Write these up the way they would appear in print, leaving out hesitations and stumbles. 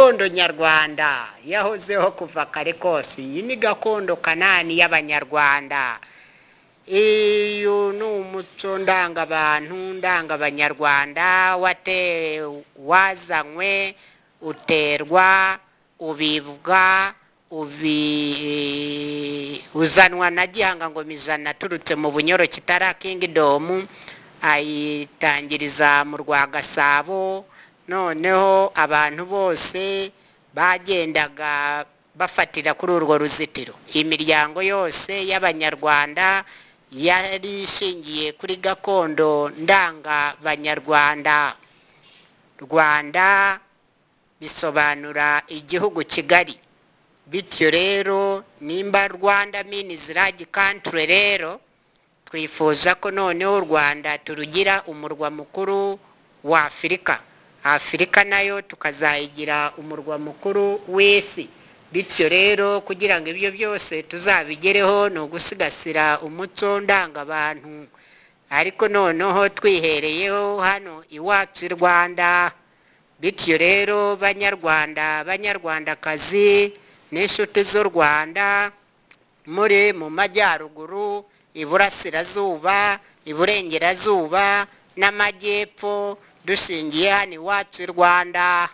gakondo nyarwanda yahozeho kuva kare kose. Iyi ni gakondo kanani y'abanyarwanda. Iyo ni umuco ndangabantu ndangabanyarwanda wazanywe uterwa ubivwa uzanwa na Gihanga ngo mijana turutse mu Bunyoro kitara Kingdom, ayitangiriza mu Rwagasabo. Noneho abantu bose bagendaga bafatira kuri urwo ruzitiro. Imiryango yose y'abanyarwanda yari ishingiye kuri gakondo ndanga banyarwanda. Rwanda bisobanura igihugu Kigali. Bityo rero nimba Rwanda means large country, rero twifuza ko noneho Rwanda turugira umurwa mukuru wa Afrika. Afrika nayo tukazayigira umurwa mukuru w'isi. Bityo rero kugira ngo ibyo byose tuzabigereho no gusigasira umuco ndangabantu, ariko noneho twihereyeho hano iwacu Rwanda. Bityo rero banyarwanda banyarwandakazi n'inshuti z'u Rwanda muri mu majyaruguru, iburasirazuba, iburengerazuba n'amajyepfo, dushingiye hano iwacu Rwanda.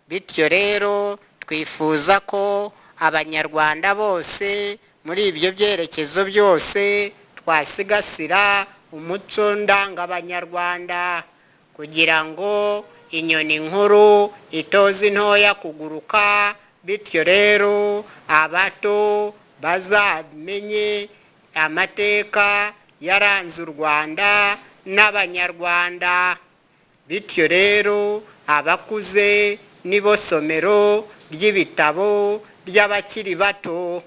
Bityo rero twifuza ko abanyarwanda bose muri ibyo byerekezo byose twasigasira umuco ndangabanyarwanda, kugira ngo inyoni nkuru itoze intoya kuguruka. Bityo rero abato bazamenye amateka yaranze u Rwanda n'abanyarwanda. Bityo rero abakuze nibo somero ry'ibitabo by'abakiri bato.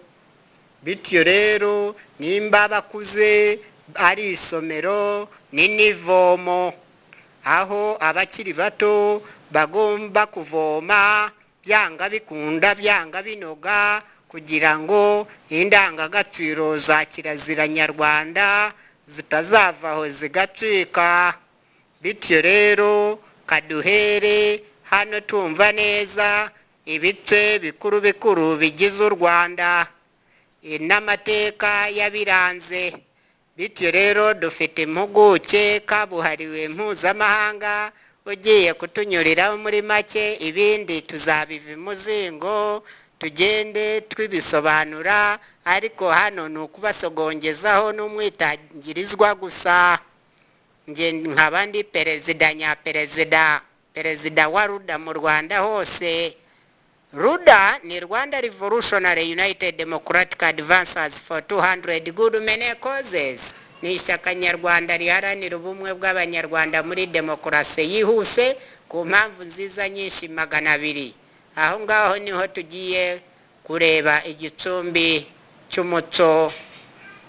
Bityo rero nimba bakuze ari isomero ni nivomo, aho abakiri bato bagomba kuvoma byanga bikunda byanga binoga, kugira ngo indangagaciro za kirazira nyarwanda zitazavaho zigacika. Bityo rero kaduhere hano tumva neza ibice bikuru bikuru bigize u Rwanda n'amateka yabiranze. Bityo rero dufite impuguke kabuhariwe mpuzamahanga ugiye kutunyuriraho muri make. Ibindi tuzabiva imuzingo tugende twibisobanura, ariko hano ni ukubasogongezaho n'umwitangirizwa gusa. Nge nkaba ndi perezida wa Ruda mu Rwanda hose. Ruda ni Rwanda Revolutionary United Democratic Advancers for 200 good many causes. Ni ishyaka nyarwanda riharanira ubumwe bw'abanyarwanda muri demokarasi yihuse ku mpamvu nziza nyinshi 200. Aho ngaho niho tugiye kureba igicumbi cy'umuco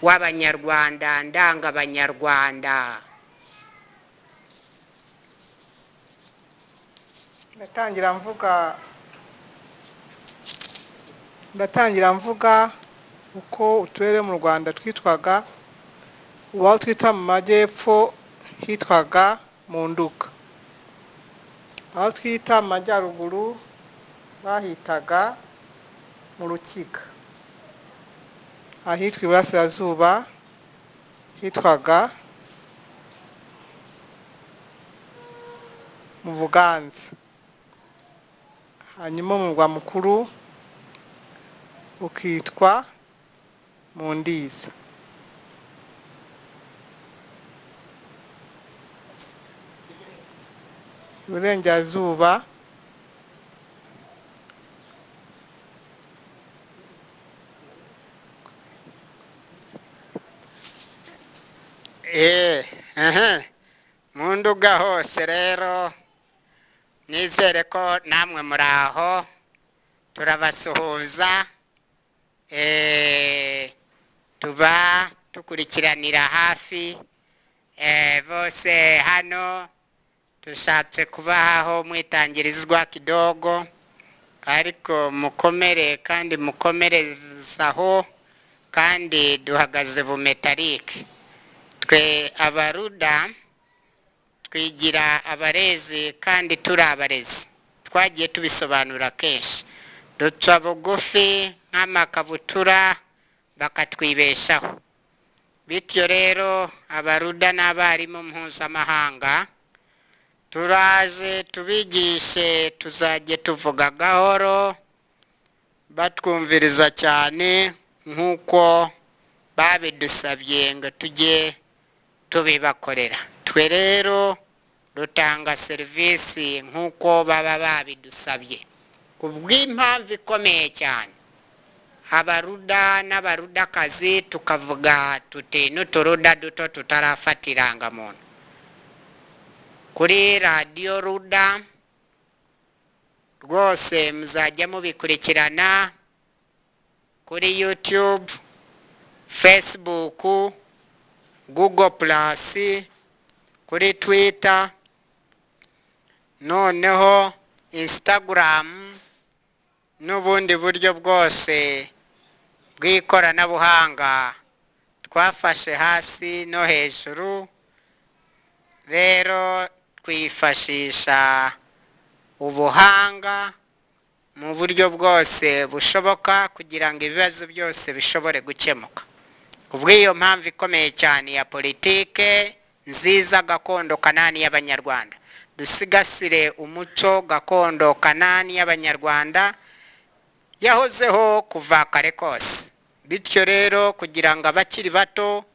w'abanyarwanda ndangabanyarwanda. Ndatangira mvuga uko uturere mu Rwanda twitwaga. Uwaho twita mu majyepfo hitwaga mu Nduga, aho twita mu majyaruguru bahitaga mu Rukiga, ahitwa iburasirazuba hitwaga mu Buganza, hanyuma mu murwa mukuru ukitwa mu Ndiza. Iburengerazuba mu Nduga hose rero nizere ko namwe muri aho. Turabasuhuza, tuba tukurikiranira hafi bose hano. Tushatse kubaho mwitangirizwa kidogo, ariko mukomere kandi mukomerezaho, kandi duhagaze bumetarike. Twe abaruda twigira abarezi kandi turi abarezi. twagiye tubisobanura kenshi, duca bugufi nk'amakabutura bakatwibeshaho. Bityo rero abaruda n'abarimu mpuzamahanga turaje tubigishe, tuzajye tuvuga gahoro batwumviriza cyane nk'uko babidusabye ngo tujye tubibakorera. Twe rero dutanga serivisi nk'uko baba babidusabye kubw'impamvu ikomeye cyane. Abaruda n'abarudakazi tukavuga tuti n'uturuda duto tutarafata irangamuntu. Kuri radiyo Ruda rwose muzajya mubikurikirana kuri YouTube, Facebook, Google Plus, kuri Twitter, noneho Instagram n'ubundi buryo bwose bw'ikoranabuhanga twafashe hasi no hejuru. Rero twifashisha ubuhanga mu buryo bwose bushoboka kugira ngo ibibazo byose bishobore gukemuka. Kubw'iyo mpamvu ikomeye cyane ya politike nziza gakondo kanani y'Abanyarwanda, dusigasire umuco gakondo kanani y'Abanyarwanda yahozeho kuva kare kose. Bityo rero kugira ngo abakiri bato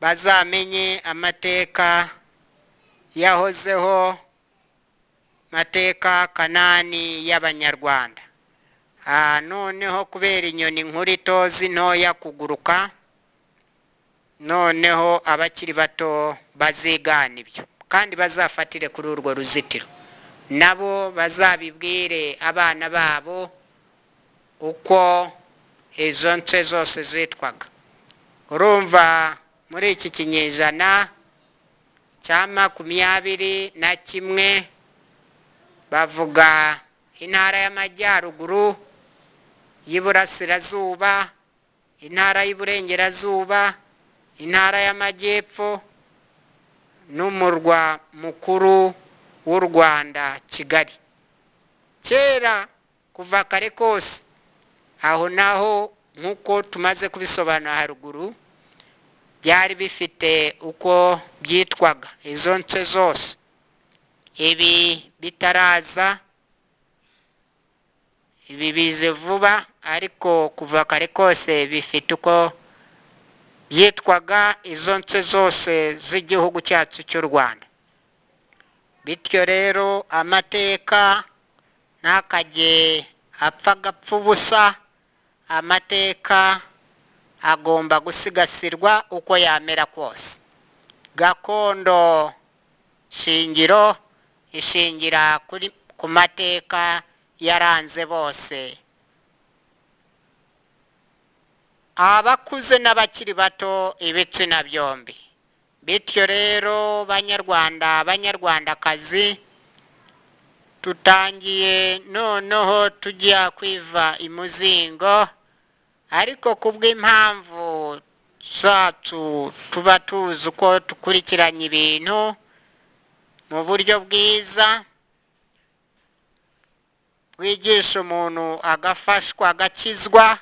bazamenye amateka yahozeho, mateka kanani y'Abanyarwanda. Noneho kubera inyoni nkuru itozi ntoya kuguruka, noneho abakiri bato bazigana ibyo kandi bazafatire kuri urwo ruzitiro, nabo bazabibwire abana babo uko izo nce zose zitwaga. Urumva muri iki kinyejana cya 21 bavuga intara y'Amajyaruguru, y'Iburasirazuba, intara y'Iburengerazuba, intara y'Amajyepfo n'umurwa mukuru w'u Rwanda Kigali. Kera kuva kare kose aho naho nk'uko tumaze kubisobanura haruguru byari bifite uko byitwaga izo nce zose. Ibi bitaraza, ibi bize vuba, ariko kuva kare kose bifite uko byitwaga izo nce zose z'igihugu cyacu cy'u Rwanda. Bityo rero amateka ntakajye apfa gapfa ubusa, amateka agomba gusigasirwa uko yamera kose. Gakondo shingiro ishingira ku mateka yaranze bose, abakuze n'abakiri bato, ibitsina byombi. Bityo rero Banyarwanda, Banyarwandakazi, tutangiye noneho tujya kwiva imuzingo, ariko kubw'impamvu zacu tuba tuzi uko tukurikiranye ibintu mu buryo bwiza, bwigisha umuntu agafashwa agakizwa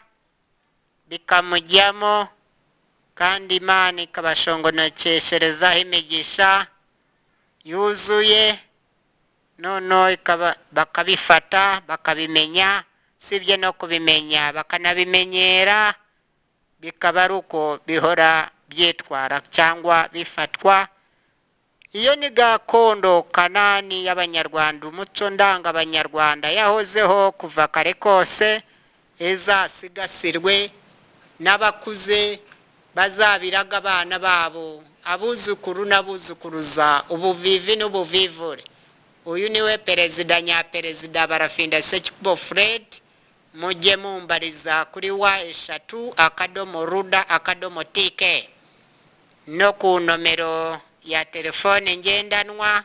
bikamujyamo, kandi Imana ikabashongonokesherezaho imigisha yuzuye, noneho bakabifata bakabimenya, sibye no kubimenya bakanabimenyera, bikaba ari uko bihora byitwara cyangwa bifatwa. Iyo ni gakondo kanani y'Abanyarwanda, umuco ndanga Abanyarwanda yahozeho kuva kare kose, izasigasirwe n'abakuze bazabiraga abana babo, abuzukuru n'abuzukuruza, ubuvivi n'ubuvivure. Uyu niwe perezida nyaperezida Barafinda Fred. Mujye mumbariza kuri wa3.ruda.tk no ku nomero ya telefone ngendanwa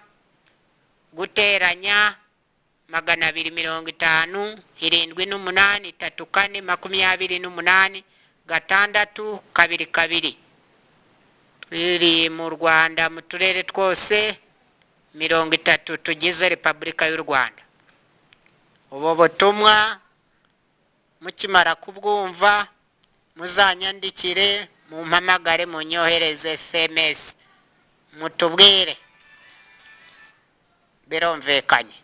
guteranya 250 78 34 28 622. Twiri mu Rwanda mu turere twose 30 tugize Repubulika y'u Rwanda. ubu butumwa mukimara kubwumva muzanyandikire mumpamagare munyohereze SMS mutubwire birumvikanye.